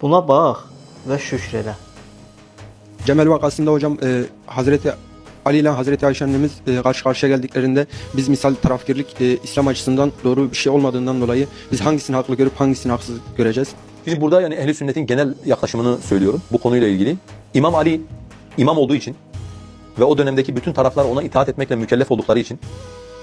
Buna bax və şükr elə. Cemel vakasında hocam Hazreti Ali ile Hazreti Ayşe annemiz karşı karşıya geldiklerinde biz misal tarafkirlik İslam açısından doğru bir şey olmadığından dolayı biz hangisini haklı görüp hangisini haksız göreceğiz? Şimdi burada yani ehl-i sünnetin genel yaklaşımını söylüyorum bu konuyla ilgili. İmam Ali imam olduğu için ve o dönemdeki bütün taraflar ona itaat etmekle mükellef oldukları için,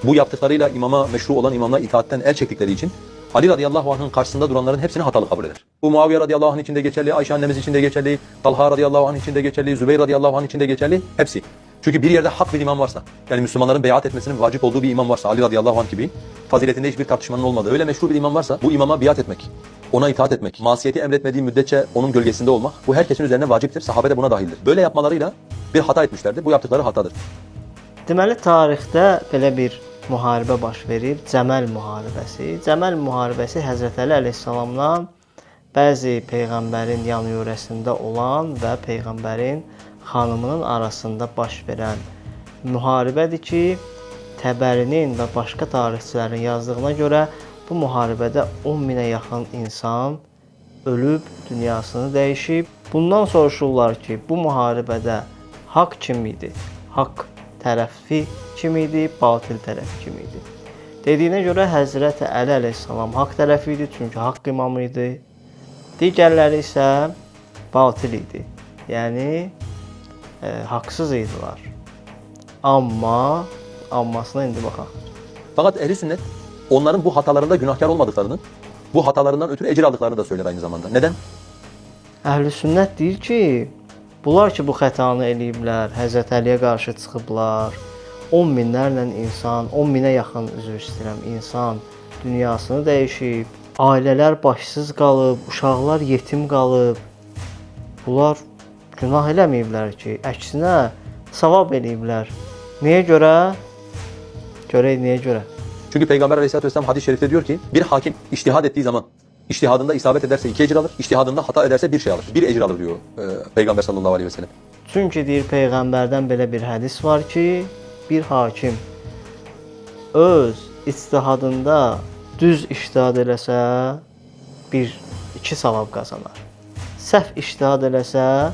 bu yaptıklarıyla imama meşru olan imamla itaatten el çektikleri için Ali radıyallahu anh'ın karşısında duranların hepsini hatalı kabul eder. Bu Muaviye radıyallahu anh için de geçerli, Ayşe annemiz için de geçerli, Talha radıyallahu anh için de geçerli, Zübeyir radıyallahu anh için de geçerli, hepsi. Çünkü bir yerde hak bir imam varsa, yani Müslümanların beyat etmesinin vacip olduğu bir imam varsa, Ali radıyallahu anh gibi, faziletinde hiçbir tartışmanın olmadığı öyle meşru bir imam varsa, bu imama biat etmek, ona itaat etmek, masiyeti emretmediği müddetçe onun gölgesinde olmak, bu herkesin üzerine vaciptir, sahabe de buna dahildir. Böyle yapmalarıyla bir hata etmişlerdir, bu yaptıkları hatadır. Deməli, tarixdə belə bir müharibə baş verir, Cəməl müharibəsi. Cəməl müharibəsi Həzrət Əli əleyhissalamla bəzi peyğəmbərin yan-yörəsində olan və peyğəmbərin xanımının arasında baş verən müharibədir ki, Təbərinin və başqa tarixçilərin yazdığına görə bu müharibədə 10 minə yaxın insan ölüb, dünyasını dəyişib. Bundan soruşurlar ki, bu müharibədə haqq kim idi? Haqq tərəfi kim idi? Batil tərəfi kim idi? Dediyinə görə Həzrət Əli əleyhissalam haqq tərəfi idi, çünki haqq imamı idi. Digərləri isə batil idi. Yəni haqsız idilər. Ammasına indi baxaq. Fakat ehl-i sünnet onların bu hatalarında günahkar olmadıklarını, bu hatalarından ötürü ecir aldıklarını da söyler aynı zamanda. Neden? Əhl-i sünnət deyir ki, bunlar ki bu xətanı eləyiblər, Həzrət Əliyə qarşı çıxıblar, 10 minlərlə insan, 10 minə yaxın üzr istəyirəm, insan dünyasını dəyişib, ailələr başsız qalıb, uşaqlar yetim qalıb. Bunlar günah eləməyiblər ki, əksinə savab eləyiblər. Niyə görə? Görək niyə görə? Çünkü Peygamber aleyhissalatü vesselam hadis-i şerifte diyor ki, bir hakim iştihad ettiği zaman, iştihadında isabet ederse 2 ecir alır, iştihadında hata ederse 1 şey alır. 1 ecir alır diyor Peygamber sallallahu aleyhi ve sellem. Çünki deyir Peyğəmbərdən belə bir hədis var ki, bir hakim öz ictihadında düz ictihad eləsə 2 savab qazanar. Səhv ictihad eləsə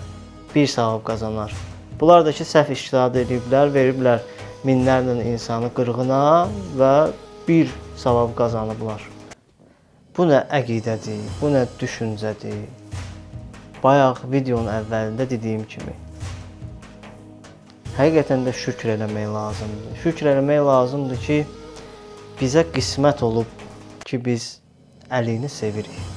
1 savab qazanar. Bunlar da ki, səhv ictihad ediblər, veriblər minlərlə insanı qırğına və 1 savab qazanıblar. Bu nə əqidədir, bu nə düşüncədir? Bayaq videonun əvvəlində dediyim kimi. Həqiqətən də şükr eləmək lazımdır. Şükr eləmək lazımdır ki, bizə qismət olub ki, biz Əlini sevirik.